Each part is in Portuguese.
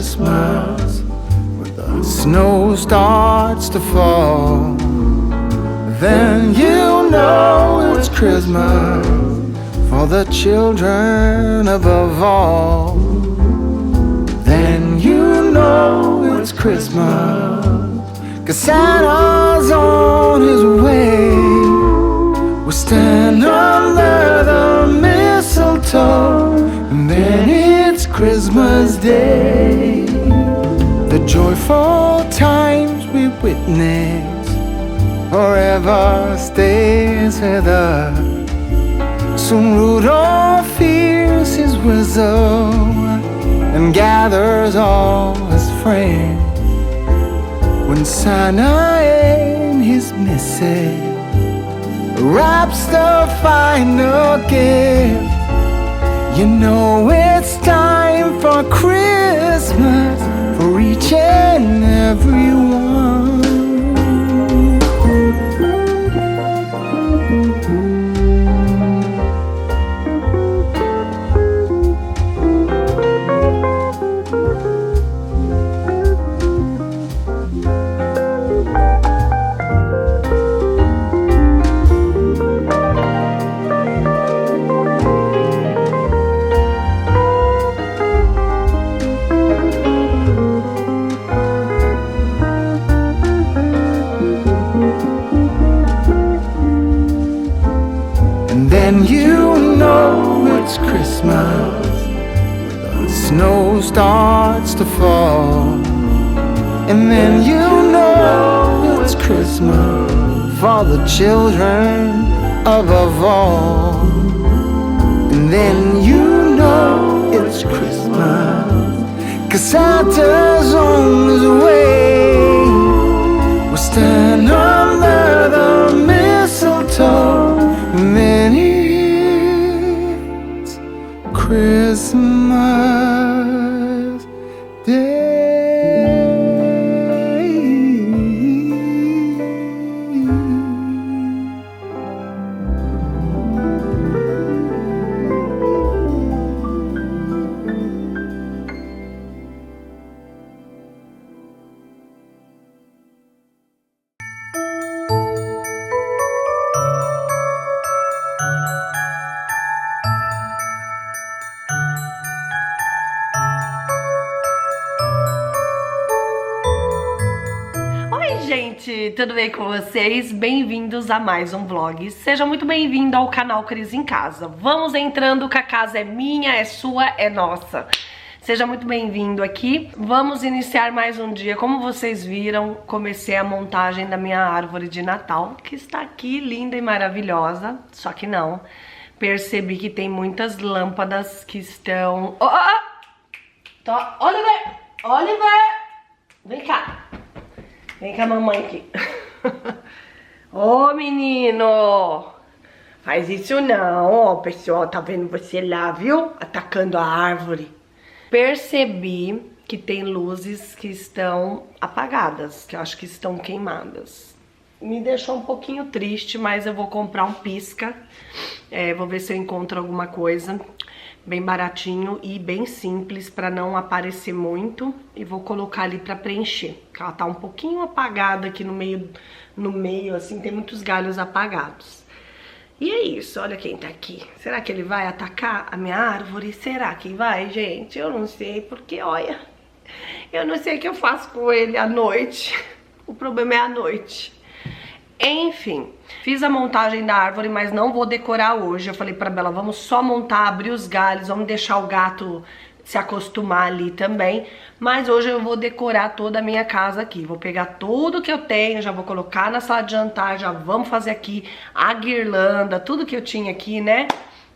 Christmas, when the snow starts to fall, then you know it's Christmas for the children above all. Then you know it's Christmas, 'cause Santa's on his way. We stand under the mistletoe, and then it's Christmas Day. The joyful times we witness forever stays with us. Soon Rudolph hears his whistle and gathers all his friends. When Santa and his missus wraps the final gift, you know it's time for Christmas for each and every one. And you know it's Christmas when the snow starts to fall. And then you know it's Christmas for the children above all. And then you know it's Christmas, 'cause Santa's on his way. We stand under the mistletoe, and then it's Christmas Day. Gente, tudo bem com vocês? Bem-vindos a mais um vlog. Seja muito bem-vindo ao canal Cris em Casa. Vamos entrando, que a casa é minha, é sua, é nossa. Seja muito bem-vindo aqui. Vamos iniciar mais um dia. Como vocês viram, comecei a montagem da minha árvore de Natal, que está aqui linda e maravilhosa. Só que não, percebi que tem muitas lâmpadas que estão... Oliver! Oliver! Vem cá! Vem com a mamãe aqui. Ô, menino! Faz isso não, ó. O pessoal tá vendo você lá, viu? Atacando a árvore. Percebi que tem luzes que estão apagadas, que eu acho que estão queimadas. Me deixou um pouquinho triste, mas eu vou comprar um pisca. Vou ver se eu encontro alguma coisa bem baratinho e bem simples para não aparecer muito, e vou colocar ali para preencher, porque ela tá um pouquinho apagada aqui no meio assim, tem muitos galhos apagados. E é isso, olha quem tá aqui. Será que ele vai atacar a minha árvore? Será que vai, gente? Eu não sei, porque olha, eu não sei o que eu faço com ele à noite. O problema é à noite. Enfim, fiz a montagem da árvore, mas não vou decorar hoje. Eu falei pra Bela, vamos só montar, abrir os galhos, vamos deixar o gato se acostumar ali também. Mas hoje eu vou decorar toda a minha casa aqui. Vou pegar tudo que eu tenho, já vou colocar na sala de jantar, já vamos fazer aqui a guirlanda, tudo que eu tinha aqui, né?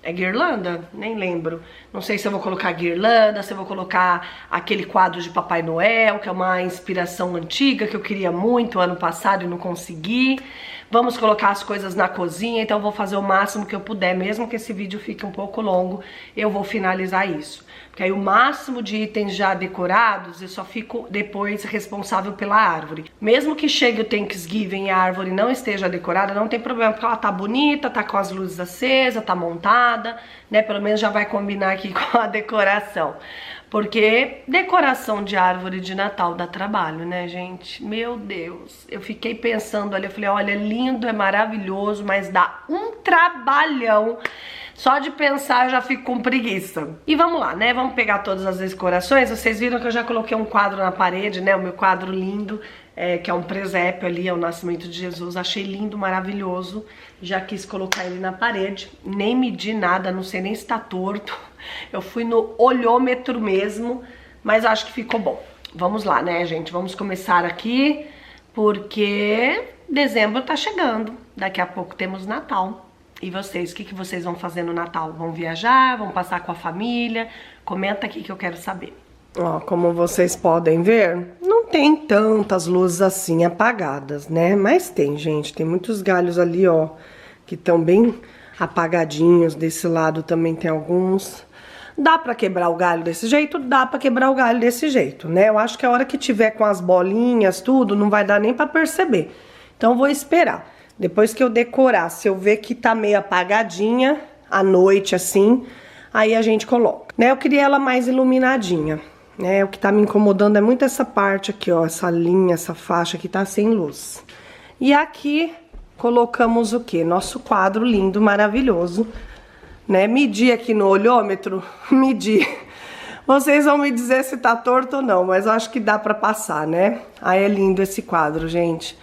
É guirlanda? Nem lembro. Não sei se eu vou colocar guirlanda, se eu vou colocar aquele quadro de Papai Noel, que é uma inspiração antiga que eu queria muito ano passado e não consegui. Vamos colocar as coisas na cozinha, então eu vou fazer o máximo que eu puder, mesmo que esse vídeo fique um pouco longo, eu vou finalizar isso. Porque aí o máximo de itens já decorados, eu só fico depois responsável pela árvore. Mesmo que chegue o Thanksgiving e a árvore não esteja decorada, não tem problema, porque ela tá bonita, tá com as luzes acesas, tá montada, né? Pelo menos já vai combinar aqui com a decoração. Porque decoração de árvore de Natal dá trabalho, né, gente? Meu Deus, eu fiquei pensando ali, eu falei, olha, lindo, é maravilhoso, mas dá um trabalhão. Só de pensar eu já fico com preguiça. E vamos lá, né? Vamos pegar todas as decorações. Vocês viram que eu já coloquei um quadro na parede, né? O meu quadro lindo, que é um presépio ali, é o nascimento de Jesus. Achei lindo, maravilhoso. Já quis colocar ele na parede. Nem medi nada, não sei nem se tá torto. Eu fui no olhômetro mesmo, mas acho que ficou bom. Vamos lá, né, gente? Vamos começar aqui, porque dezembro tá chegando. Daqui a pouco temos Natal. E vocês, o que vocês vão fazer no Natal? Vão viajar? Vão passar com a família? Comenta aqui que eu quero saber. Ó, como vocês podem ver, não tem tantas luzes assim apagadas, né? Mas tem, gente, tem muitos galhos ali, ó, que estão bem apagadinhos. Desse lado também tem alguns. Dá pra quebrar o galho desse jeito? Dá pra quebrar o galho desse jeito, né? Eu acho que a hora que tiver com as bolinhas, tudo, não vai dar nem pra perceber. Então eu vou esperar. Depois que eu decorar, se eu ver que tá meio apagadinha à noite assim, aí a gente coloca, né? Eu queria ela mais iluminadinha, né? O que tá me incomodando é muito essa parte aqui, ó, essa linha, essa faixa que tá sem luz. E aqui colocamos o quê? Nosso quadro lindo, maravilhoso, né? Medi aqui no olhômetro, medi. Vocês vão me dizer se tá torto ou não, mas eu acho que dá pra passar, né? Aí é lindo esse quadro, gente.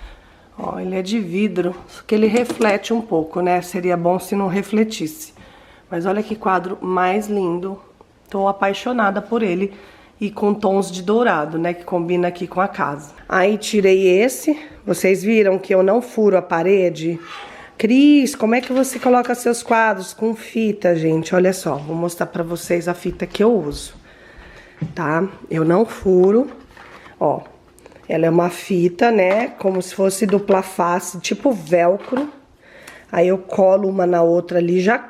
Ó, ele é de vidro, só que ele reflete um pouco, né? Seria bom se não refletisse. Mas olha que quadro mais lindo. Tô apaixonada por ele. E com tons de dourado, né? Que combina aqui com a casa. Aí tirei esse. Vocês viram que eu não furo a parede? Cris, como é que você coloca seus quadros com fita, gente? Olha só, vou mostrar pra vocês a fita que eu uso. Tá? Eu não furo. Ó. Ela é uma fita, né, como se fosse dupla face, tipo velcro. Aí eu colo uma na outra ali, já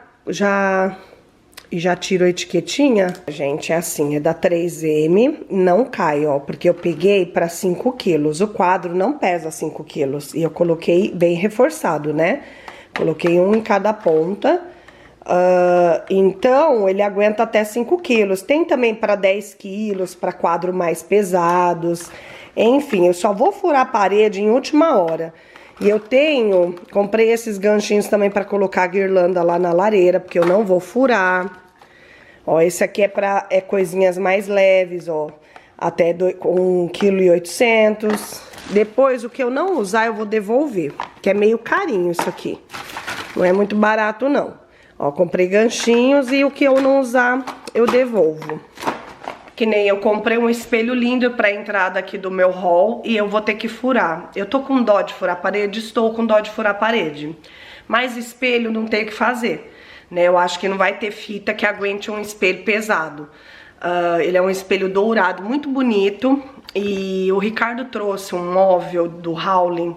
tiro a etiquetinha. Gente, é assim, é da 3M, não cai, ó, porque eu peguei pra 5 quilos. O quadro não pesa 5 quilos e eu coloquei bem reforçado, né? Coloquei um em cada ponta. Então, ele aguenta até 5 quilos. Tem também para 10 quilos, para quadros mais pesados. Enfim, eu só vou furar a parede em última hora. E eu comprei esses ganchinhos também para colocar a guirlanda lá na lareira, porque eu não vou furar. Ó, esse aqui é coisinhas mais leves, ó, até 1,8 kg. Depois, o que eu não usar, eu vou devolver, que é meio carinho isso aqui. Não é muito barato, não. Ó, comprei ganchinhos e o que eu não usar, eu devolvo. Que nem eu comprei um espelho lindo pra entrada aqui do meu hall e eu vou ter que furar. Eu tô com dó de furar a parede? Estou com dó de furar a parede. Mas espelho não tem o que fazer, né? Eu acho que não vai ter fita que aguente um espelho pesado. Ele é um espelho dourado, muito bonito. E o Ricardo trouxe um móvel do Howling,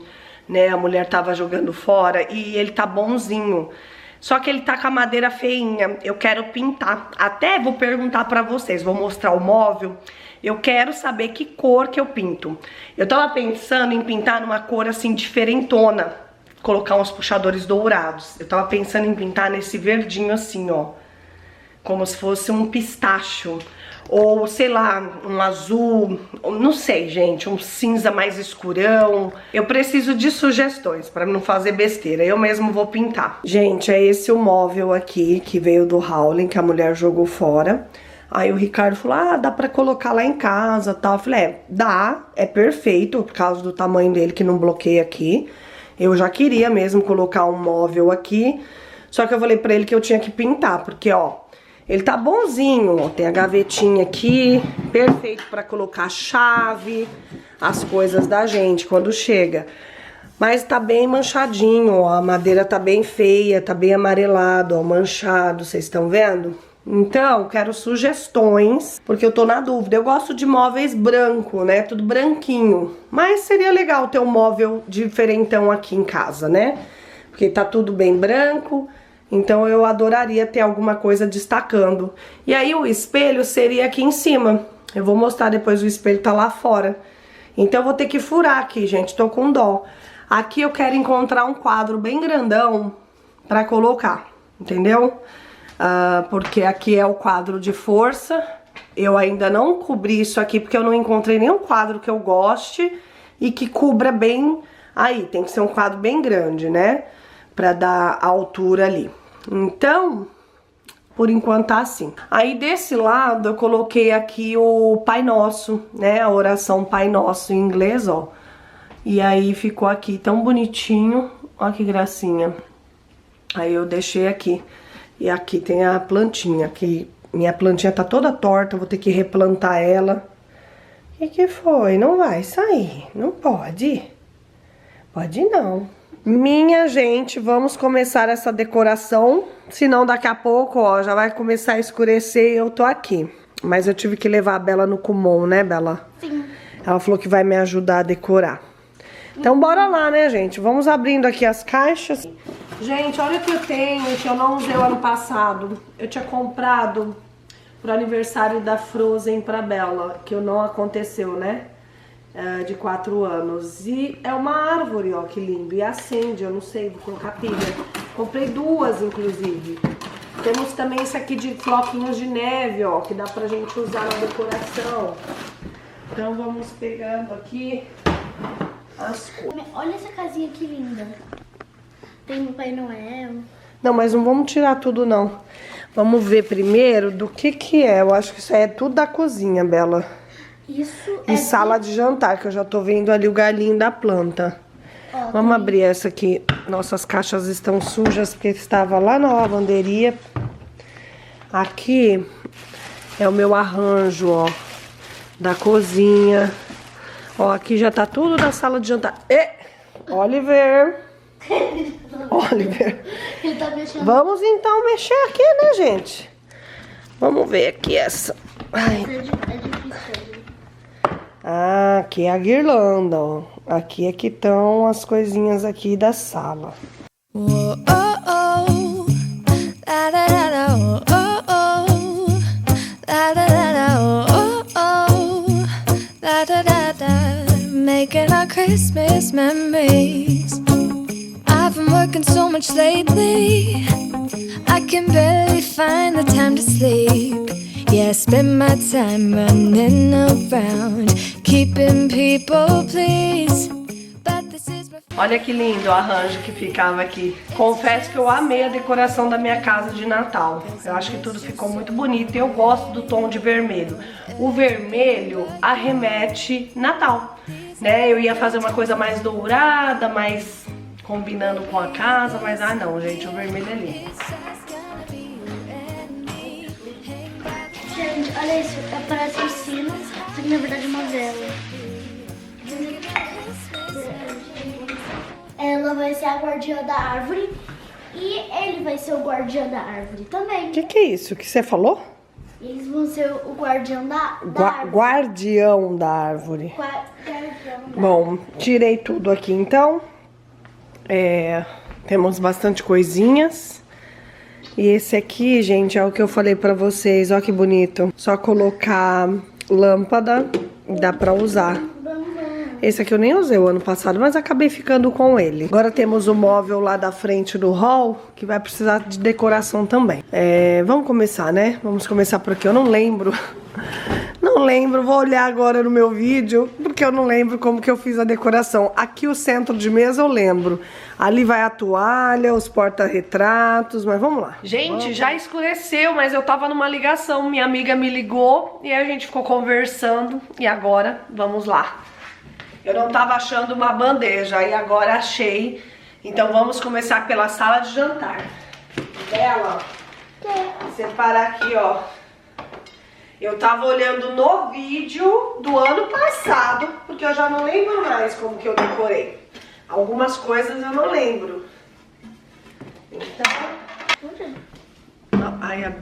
né? A mulher tava jogando fora e ele tá bonzinho. Só que ele tá com a madeira feinha, eu quero pintar. Até vou perguntar pra vocês, vou mostrar o móvel. Eu quero saber que cor que eu pinto. Eu tava pensando em pintar numa cor assim diferentona. Colocar uns puxadores dourados. Eu tava pensando em pintar nesse verdinho assim, ó. Como se fosse um pistacho. Ou, sei lá, um azul, não sei, gente, um cinza mais escurão. Eu preciso de sugestões pra não fazer besteira, eu mesmo vou pintar. Gente, é esse o móvel aqui, que veio do Howling, que a mulher jogou fora. Aí o Ricardo falou, dá pra colocar lá em casa e tal. Eu falei, dá, é perfeito, por causa do tamanho dele que não bloqueia aqui. Eu já queria mesmo colocar um móvel aqui, só que eu falei pra ele que eu tinha que pintar, porque, ó, ele tá bonzinho, ó, tem a gavetinha aqui, perfeito pra colocar a chave, as coisas da gente quando chega. Mas tá bem manchadinho, ó, a madeira tá bem feia, tá bem amarelado, ó, manchado, vocês estão vendo? Então, quero sugestões, porque eu tô na dúvida. Eu gosto de móveis branco, né, tudo branquinho, mas seria legal ter um móvel diferentão aqui em casa, né? Porque tá tudo bem branco. Então eu adoraria ter alguma coisa destacando. E aí o espelho seria aqui em cima. Eu vou mostrar depois, o espelho tá lá fora. Então eu vou ter que furar aqui, gente, tô com dó. Aqui eu quero encontrar um quadro bem grandão pra colocar, entendeu? Porque aqui é o quadro de força. Eu ainda não cobri isso aqui porque eu não encontrei nenhum quadro que eu goste e que cubra bem aí. Tem que ser um quadro bem grande, né? Pra dar a altura ali. Então, por enquanto tá assim. Aí desse lado eu coloquei aqui o Pai Nosso, né? A oração Pai Nosso em inglês, ó. E aí ficou aqui tão bonitinho. Ó que gracinha. Aí eu deixei aqui. E aqui tem a plantinha, que minha plantinha tá toda torta, eu vou ter que replantar ela. O que foi? Não vai sair, não pode. Pode não. Minha gente, vamos começar essa decoração, senão daqui a pouco, ó, já vai começar a escurecer e eu tô aqui. Mas eu tive que levar a Bela no Kumon, né, Bela? Sim. Ela falou que vai me ajudar a decorar. Então bora lá, né, gente? Vamos abrindo aqui as caixas. Gente, olha o que eu tenho, que eu não usei o ano passado. Eu tinha comprado pro aniversário da Frozen pra Bela, que não aconteceu, né? De 4 anos. E é uma árvore, ó, que lindo. E acende, eu não sei, vou colocar pilha. Comprei 2, inclusive. Temos também esse aqui de floquinhos de neve, ó, que dá pra gente usar na decoração. Então vamos pegando aqui as cores. Olha essa casinha que linda. Tem o Pai Noel. Não, mas não vamos tirar tudo, não. Vamos ver primeiro do que é. Eu acho que isso aí é tudo da cozinha, Bela. Isso E é sala de jantar, que eu já tô vendo ali o galinho da planta. Ó, Vamos abrir essa aqui. Nossas caixas estão sujas, porque estava lá na lavanderia. Aqui é o meu arranjo, ó, da cozinha. Ó, aqui já tá tudo da sala de jantar. Oliver! Oliver! Ele tá mexendo. Vamos então mexer aqui, né, gente? Vamos ver aqui essa. Ai. É difícil. Ah, aqui é a guirlanda, ó. Aqui é que estão as coisinhas aqui da sala. Whoa, oh, oh. La, da, da, da, oh, oh, oh. La, da, da, da, oh, oh, oh. La, da, da, da. Making our Christmas memories. I've been working so much lately, I can barely find the time to sleep. Yeah, I spend my time running around, keeping people pleased. But this is my... Olha que lindo o arranjo que ficava aqui. Confesso que eu amei a decoração da minha casa de Natal. Eu acho que tudo ficou muito bonito e eu gosto do tom de vermelho. O vermelho arremete Natal, né? Eu ia fazer uma coisa mais dourada, mais combinando com a casa, mas não, gente, o vermelho é lindo. Gente, olha isso. Parece um sino, só que na verdade é uma vela. Ela vai ser a guardiã da árvore e ele vai ser o guardião da árvore também. O que é isso que você falou? Eles vão ser o guardião da árvore. Guardião da árvore. Guardião da Bom, tirei tudo aqui então. Temos bastante coisinhas. E esse aqui, gente, é o que eu falei pra vocês. Ó que bonito. Só colocar lâmpada, dá pra usar. Esse aqui eu nem usei o ano passado, mas acabei ficando com ele. Agora temos o móvel lá da frente do hall, que vai precisar de decoração também. Vamos começar, né? Vamos começar por aqui. Eu não lembro. Não lembro, vou olhar agora no meu vídeo, porque eu não lembro como que eu fiz a decoração. Aqui o centro de mesa eu lembro. Ali vai a toalha, os porta-retratos, mas vamos lá. Gente, já escureceu, mas eu tava numa ligação. Minha amiga me ligou e a gente ficou conversando. E agora, vamos lá. Eu não tava achando uma bandeja e agora achei. Então vamos começar pela sala de jantar. Bela, separar aqui, ó. Eu tava olhando no vídeo do ano passado, porque eu já não lembro mais como que eu decorei. Algumas coisas eu não lembro. Então... Ai,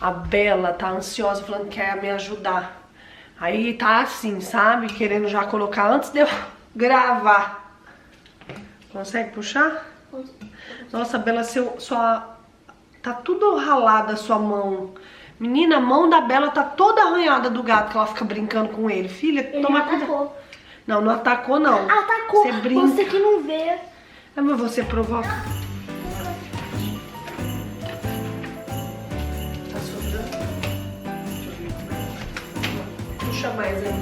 a Bela tá ansiosa, falando que quer me ajudar. Aí tá assim, sabe? Querendo já colocar antes de eu gravar. Consegue puxar? Nossa, Bela, tá tudo ralada a sua mão. Menina, a mão da Bela tá toda arranhada do gato que ela fica brincando com ele. Filha, toma cuidado. Não, não atacou não. Atacou, você brinca. você que não vê. Mas você provoca. Tá sobrando? Deixa eu ver. Puxa mais aí.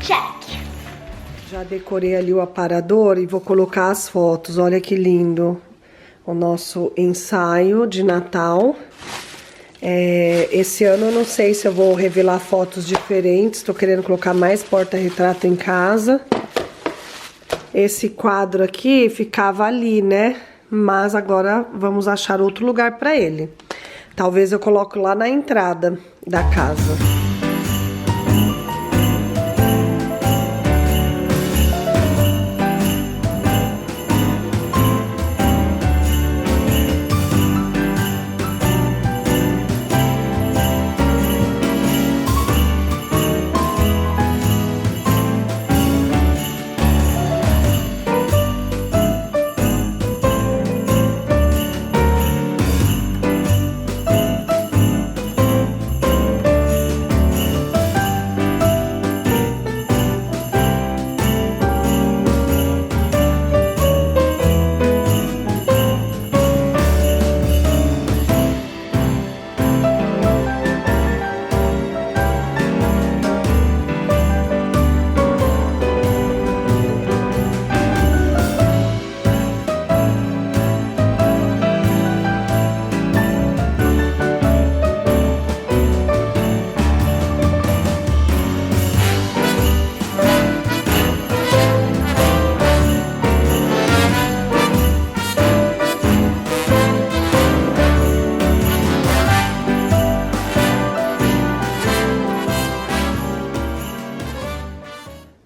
Check. Já decorei ali o aparador e vou colocar as fotos. Olha que lindo o nosso ensaio de Natal. Esse ano eu não sei se eu vou revelar fotos diferentes. Tô querendo colocar mais porta-retrato em casa. Esse quadro aqui ficava ali, né? Mas agora vamos achar outro lugar pra ele. Talvez eu coloque lá na entrada da casa.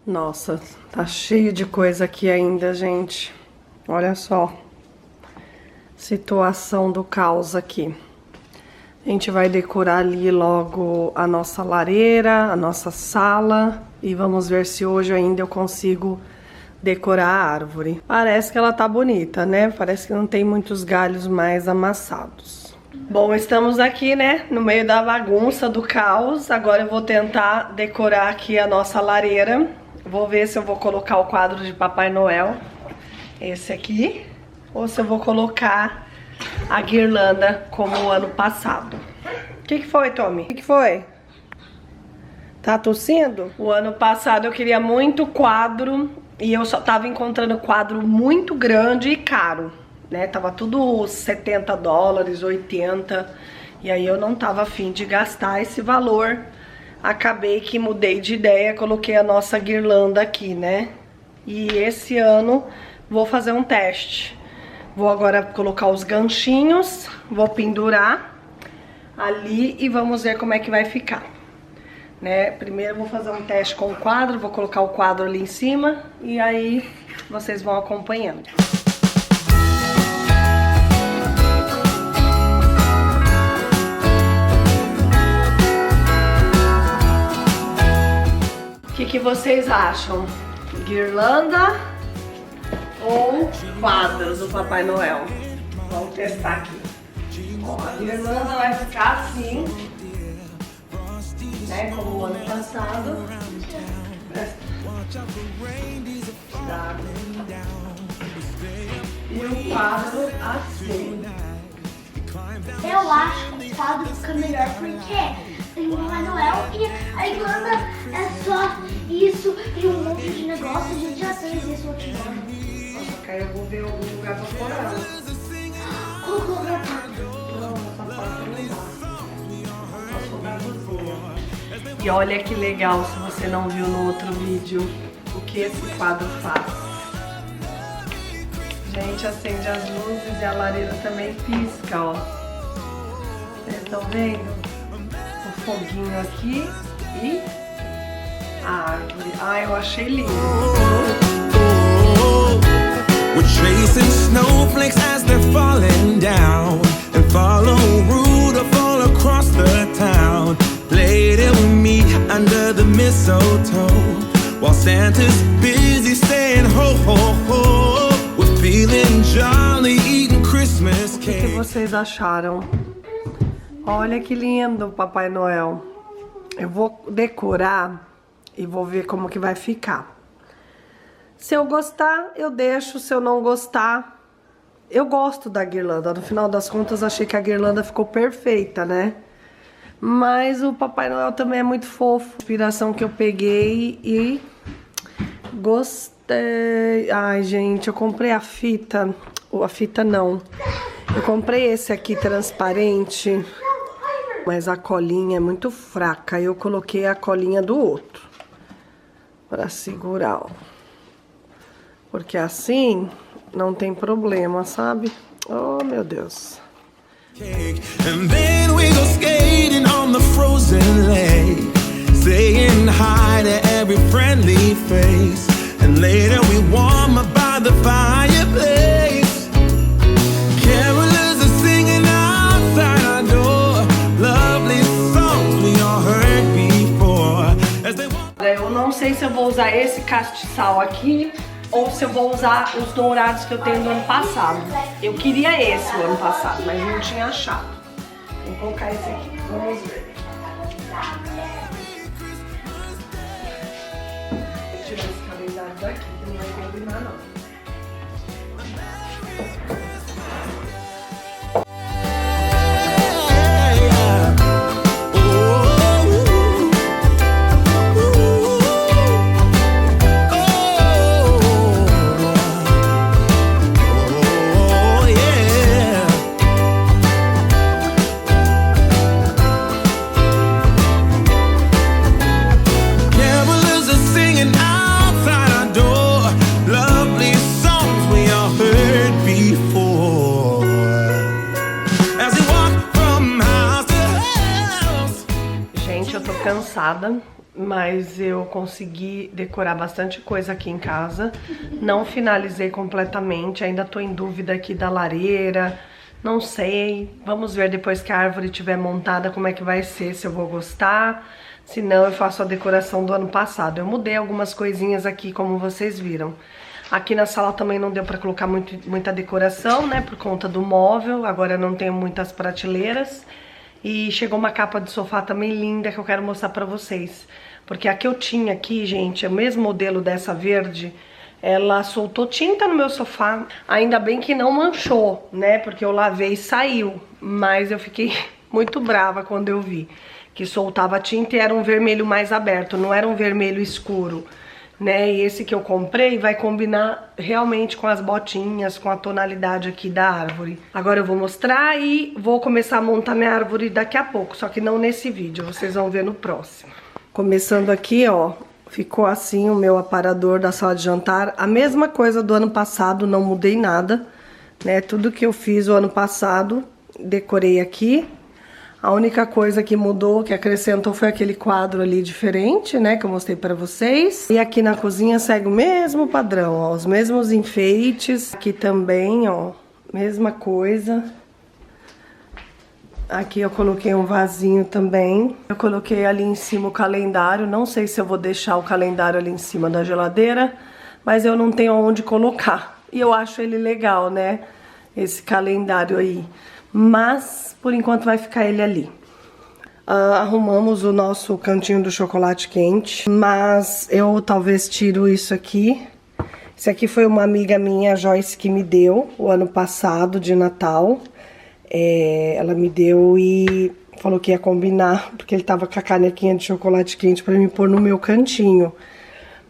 Nossa, tá cheio de coisa aqui ainda, gente. Olha só. Situação do caos aqui. A gente vai decorar ali logo a nossa lareira, a nossa sala. E vamos ver se hoje ainda eu consigo decorar a árvore. Parece que ela tá bonita, né? Parece que não tem muitos galhos mais amassados. Bom, estamos aqui, né, no meio da bagunça, do caos. Agora eu vou tentar decorar aqui a nossa lareira. Vou ver se eu vou colocar o quadro de Papai Noel, esse aqui, ou se eu vou colocar a guirlanda como o ano passado. O que foi, Tommy? O que foi? Tá tossindo? O ano passado eu queria muito quadro e eu só tava encontrando quadro muito grande e caro, né? Tava tudo 70 dólares, 80, e aí eu não tava afim de gastar esse valor. Acabei que mudei de ideia, coloquei a nossa guirlanda aqui, né? E esse ano vou fazer um teste. Vou agora colocar os ganchinhos, vou pendurar ali e vamos ver como é que vai ficar, né? Primeiro eu vou fazer um teste com o quadro, vou colocar o quadro ali em cima e aí vocês vão acompanhando. O que vocês acham? Guirlanda ou quadros do Papai Noel? Vamos testar aqui. Ó, a guirlanda vai ficar assim, né? Como o ano passado. E o quadro assim. Eu acho que o quadro fica melhor porque tem o Papai Noel e a guirlanda é só isso e um monte de negócio. A gente já fez isso aqui. Nossa, cara, eu vou ver algum lugar pra pôr ela. Qual lugar? Não, essa parte não dá. Só sobrar cozinha. E olha que legal, se você não viu no outro vídeo, o que esse quadro faz. Gente, acende as luzes e a lareira também pisca, ó. Vocês estão vendo? O foguinho aqui e a árvore. Ah, eu achei lindo. We're tracing snowflakes as they're falling down and follow Rudolph all across the town. Play it with me under the mistletoe while Santa's busy saying ho ho ho. We're feeling jolly eating Christmas O que cake. vocês acharam? Olha que lindo, Papai Noel. Eu vou decorar e vou ver como que vai ficar. Se eu gostar, eu deixo. Se eu não gostar, eu gosto da guirlanda. No final das contas, achei que a guirlanda ficou perfeita, né? Mas o Papai Noel também é muito fofo. Inspiração que eu peguei e gostei. Ai, gente, eu comprei a fita. A fita não. Eu comprei esse aqui transparente, mas a colinha é muito fraca. Eu coloquei a colinha do outro para segurar, ó. Porque assim não tem problema, sabe? Oh, meu Deus. And then we go skating on the frozen lake, saying hi to every friendly face. And later we warm up by the fireplace. Carolers are singing outside our door, lovely songs we all heard before. As they walk... Eu não sei se eu vou usar esse castiçal aqui ou se eu vou usar os dourados que eu tenho do ano passado. Eu queria esse do ano passado, mas não tinha achado. Vou colocar esse aqui, vamos ver. Vou tirar esse calendário daqui, que não vai combinar não. Cansada, mas eu consegui decorar bastante coisa aqui em casa. Não finalizei completamente, ainda tô em dúvida aqui da lareira, não sei. Vamos ver depois que a árvore estiver montada como é que vai ser, se eu vou gostar. Se não, eu faço a decoração do ano passado. Eu mudei algumas coisinhas aqui, como vocês viram. Aqui na sala também não deu pra colocar muita decoração, né, por conta do móvel. Agora eu não tenho muitas prateleiras. E chegou uma capa de sofá também linda que eu quero mostrar pra vocês. Porque a que eu tinha aqui, gente, é o mesmo modelo dessa verde. Ela soltou tinta no meu sofá. Ainda bem que não manchou, né? Porque eu lavei e saiu. Mas eu fiquei muito brava quando eu vi que soltava tinta e era um vermelho mais aberto. Não era um vermelho escuro, né? E esse que eu comprei vai combinar realmente com as botinhas, com a tonalidade aqui da árvore. Agora eu vou mostrar e vou começar a montar minha árvore daqui a pouco, só que não nesse vídeo, vocês vão ver no próximo. Começando aqui, ó, ficou assim o meu aparador da sala de jantar. A mesma coisa do ano passado, não mudei nada, né? Tudo que eu fiz o ano passado, decorei aqui. A única coisa que mudou, que acrescentou, foi aquele quadro ali diferente, né, que eu mostrei pra vocês. E aqui na cozinha segue o mesmo padrão, ó, os mesmos enfeites. Aqui também, ó, mesma coisa. Aqui eu coloquei um vasinho também. Eu coloquei ali em cima o calendário. Não sei se eu vou deixar o calendário ali em cima da geladeira, mas eu não tenho onde colocar. E eu acho ele legal, né, esse calendário aí. Mas, por enquanto, vai ficar ele ali. Arrumamos o nosso cantinho do chocolate quente, mas eu talvez tiro isso aqui. Esse aqui foi uma amiga minha, a Joyce, que me deu o ano passado de Natal. Ela me deu e falou que ia combinar, porque ele tava com a canequinha de chocolate quente pra me pôr no meu cantinho.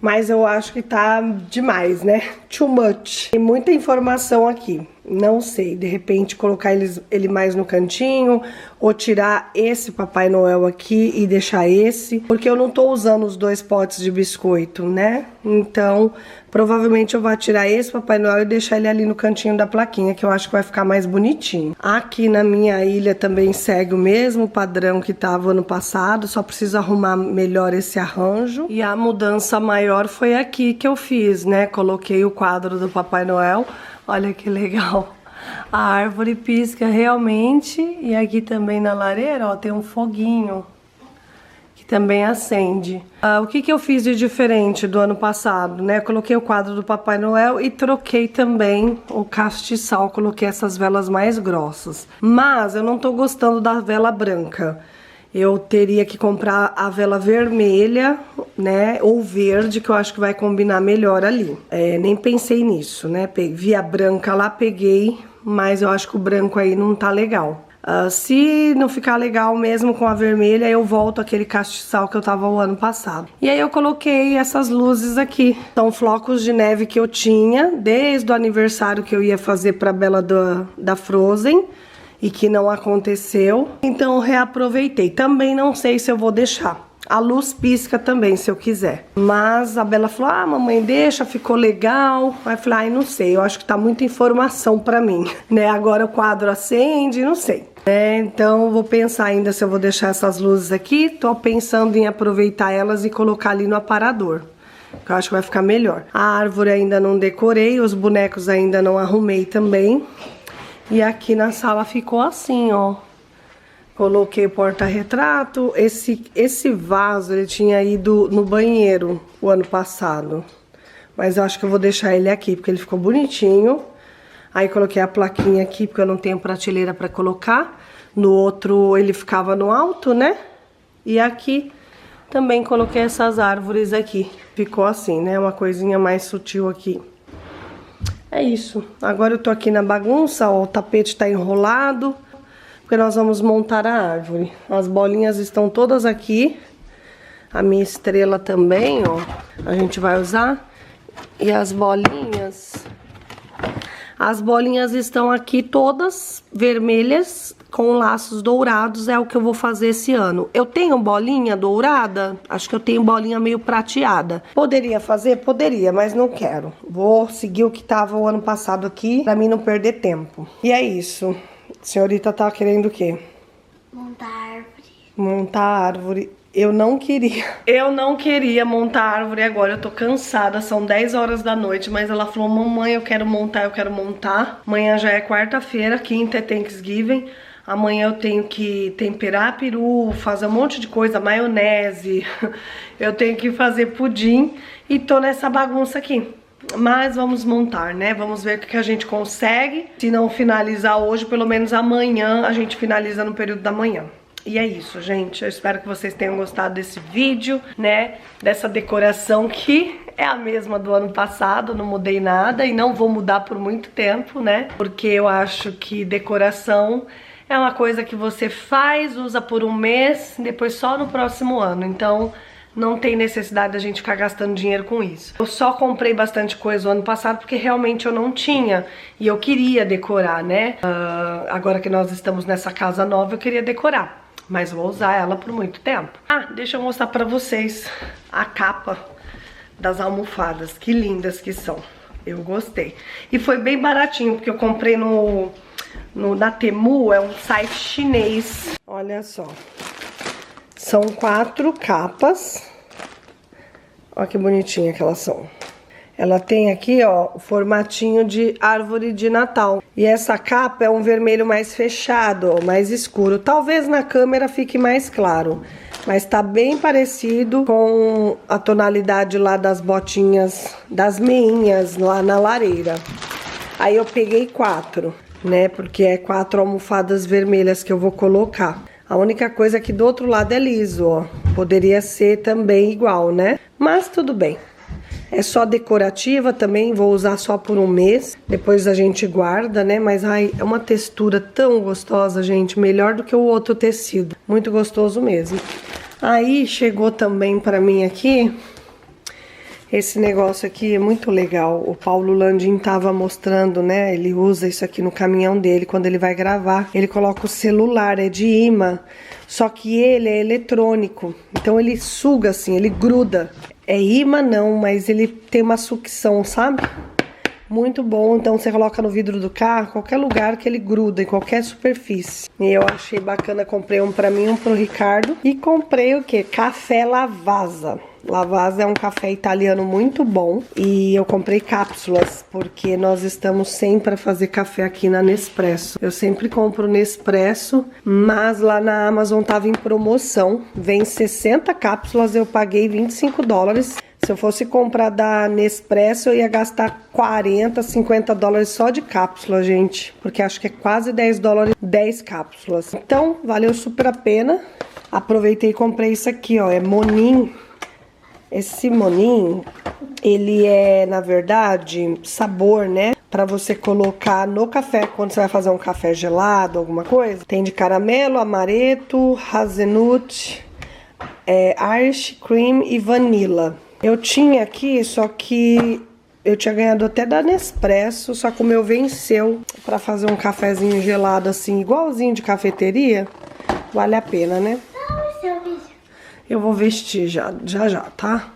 Mas eu acho que tá demais, né? Too much. Tem muita informação aqui. Não sei, de repente colocar ele mais no cantinho ou tirar esse Papai Noel aqui e deixar esse, porque eu não tô usando os dois potes de biscoito, né? Então, provavelmente eu vou tirar esse Papai Noel e deixar ele ali no cantinho da plaquinha, que eu acho que vai ficar mais bonitinho. Aqui na minha ilha também segue o mesmo padrão que tava ano passado, só preciso arrumar melhor esse arranjo. E a mudança maior foi aqui que eu fiz, né? Coloquei o quadro do Papai Noel. Olha que legal, a árvore pisca realmente. E aqui também na lareira, ó, tem um foguinho que também acende. O que eu fiz de diferente do ano passado, né? Coloquei o quadro do Papai Noel e troquei também o castiçal, coloquei essas velas mais grossas. Mas eu não tô gostando da vela branca. eu teria que comprar a vela vermelha, né, ou verde, que eu acho que vai combinar melhor ali. Nem pensei nisso, né, vi a branca lá, peguei, mas eu acho que o branco aí não tá legal. Se não ficar legal mesmo com a vermelha, eu volto aquele castiçal que eu tava o ano passado. E aí eu coloquei essas luzes aqui. São flocos de neve que eu tinha desde o aniversário que eu ia fazer pra Bela da Frozen e que não aconteceu. Então eu reaproveitei. Também não sei se eu vou deixar. A luz pisca também, se eu quiser. Mas a Bela falou, ah, mamãe, deixa, ficou legal. Aí eu falei, ai, não sei, eu acho que tá muita informação pra mim, né? Agora o quadro acende, não sei. Então eu vou pensar ainda se eu vou deixar essas luzes aqui. Tô pensando em aproveitar elas e colocar ali no aparador, que eu acho que vai ficar melhor. A árvore ainda não decorei, os bonecos ainda não arrumei também. E aqui na sala ficou assim, ó. Coloquei porta-retrato. Esse vaso, ele tinha ido no banheiro o ano passado. Mas eu acho que eu vou deixar ele aqui, porque ele ficou bonitinho. Aí coloquei a plaquinha aqui, porque eu não tenho prateleira pra colocar. No outro, ele ficava no alto, né? E aqui também coloquei essas árvores aqui. Ficou assim, né? Uma coisinha mais sutil aqui. É isso. Agora eu tô aqui na bagunça, ó. O tapete tá enrolado, porque nós vamos montar a árvore. As bolinhas estão todas aqui. A minha estrela também, ó. A gente vai usar. E as bolinhas... As bolinhas estão aqui todas vermelhas com laços dourados, é o que eu vou fazer esse ano. Eu tenho bolinha dourada? Acho que eu tenho bolinha meio prateada. Poderia fazer? Poderia, mas não quero. Vou seguir o que tava o ano passado aqui, pra mim não perder tempo. E é isso. A senhorita tá querendo o quê? Montar árvore. Montar árvore. Eu não queria montar árvore agora, eu tô cansada, são 10 horas da noite, mas ela falou, mamãe, eu quero montar. Amanhã já é quarta-feira, quinta é Thanksgiving, amanhã eu tenho que temperar peru, fazer um monte de coisa, maionese, eu tenho que fazer pudim e tô nessa bagunça aqui. Mas vamos montar, né? Vamos ver o que a gente consegue. Se não finalizar hoje, pelo menos amanhã a gente finaliza no período da manhã. E é isso, gente. Eu espero que vocês tenham gostado desse vídeo, né? Dessa decoração que é a mesma do ano passado, não mudei nada e não vou mudar por muito tempo, né? Porque eu acho que decoração é uma coisa que você faz, usa por um mês, depois só no próximo ano. Então não tem necessidade da gente ficar gastando dinheiro com isso. Eu só comprei bastante coisa o ano passado porque realmente eu não tinha e eu queria decorar, né? Agora que nós estamos nessa casa nova, eu queria decorar. Mas vou usar ela por muito tempo. Ah, deixa eu mostrar pra vocês a capa das almofadas. Que lindas que são. Eu gostei. E foi bem baratinho, porque eu comprei na Temu, é um site chinês. Olha só. São 4 capas. Olha que bonitinha que elas são. Ela tem aqui, ó, o formatinho de árvore de Natal. E essa capa é um vermelho mais fechado, ó, mais escuro. Talvez na câmera fique mais claro, mas tá bem parecido com a tonalidade lá das botinhas, das meinhas lá na lareira. Aí eu peguei 4, né, porque é 4 almofadas vermelhas que eu vou colocar. A única coisa é que do outro lado é liso, ó. Poderia ser também igual, né? Mas tudo bem. É só decorativa também, vou usar só por um mês. Depois a gente guarda, né? Mas ai, é uma textura tão gostosa, gente. Melhor do que o outro tecido. Muito gostoso mesmo. Aí chegou também pra mim aqui... Esse negócio aqui é muito legal. O Paulo Landim tava mostrando, né? Ele usa isso aqui no caminhão dele quando ele vai gravar. Ele coloca o celular, é de imã. Só que ele é eletrônico. Então ele suga assim, ele gruda. É imã não, mas ele tem uma sucção, sabe? Muito bom. Então você coloca no vidro do carro, qualquer lugar que ele gruda, em qualquer superfície. E eu achei bacana, comprei um pra mim, um pro Ricardo. E comprei o quê? Café Lavazza. Lavazza é um café italiano muito bom e eu comprei cápsulas porque nós estamos sempre para fazer café aqui na Nespresso. Eu sempre compro Nespresso, mas lá na Amazon tava em promoção. Vem 60 cápsulas, eu paguei $25. Se eu fosse comprar da Nespresso, eu ia gastar 40, 50 dólares só de cápsula, gente. Porque acho que é quase $10, 10 cápsulas. Então, valeu super a pena. Aproveitei e comprei isso aqui, ó, é Monin. Esse Monin, ele é, na verdade, sabor, né? Pra você colocar no café, quando você vai fazer um café gelado, alguma coisa. Tem de caramelo, amaretto, hazelnut, Irish cream e vanilla. Eu tinha aqui, só que eu tinha ganhado até da Nespresso, só que o meu venceu. Pra fazer um cafezinho gelado assim, igualzinho de cafeteria, vale a pena, né? Eu vou vestir já, tá?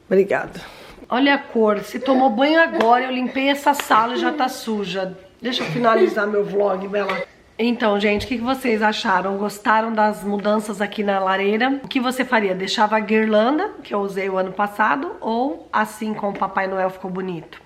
Obrigada. Olha a cor, você tomou banho agora, eu limpei essa sala e já tá suja. Deixa eu finalizar meu vlog, Bela. Então, gente, o que vocês acharam? Gostaram das mudanças aqui na lareira? O que você faria? Deixava a guirlanda, que eu usei o ano passado, ou assim como o Papai Noel ficou bonito?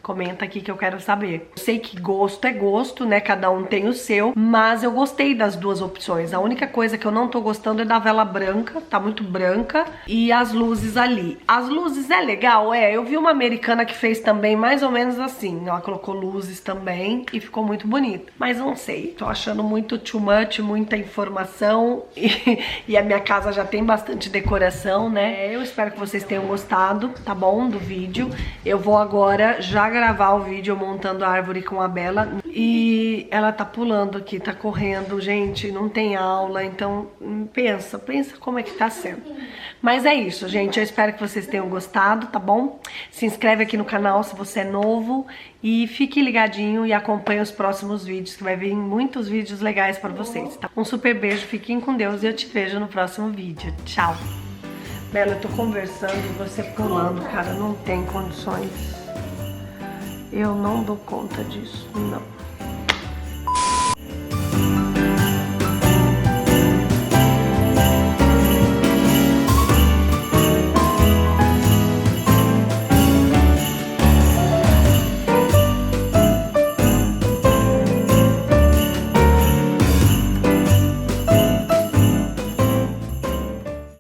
Comenta aqui que eu quero saber. Eu sei que gosto é gosto, né? Cada um tem o seu, mas eu gostei das duas opções. A única coisa que eu não tô gostando é da vela branca, tá muito branca, e as luzes ali. As luzes é legal, eu vi uma americana que fez também mais ou menos assim. Ela colocou luzes também e ficou muito bonito. Mas não sei, tô achando muito too much, muita informação e a minha casa já tem bastante decoração, né? Eu espero que vocês tenham gostado, tá bom? Do vídeo. Eu vou agora já gravar o vídeo montando a árvore com a Bela e ela tá pulando aqui, tá correndo, gente, não tem aula, então pensa como é que tá sendo. Mas é isso, gente, eu espero que vocês tenham gostado, tá bom? Se inscreve aqui no canal se você é novo e fique ligadinho e acompanhe os próximos vídeos, que vai vir muitos vídeos legais pra vocês, tá? Um super beijo, fiquem com Deus e eu te vejo no próximo vídeo. Tchau! Bela, eu tô conversando e você pulando, cara, não tem condições. Eu não dou conta disso, não.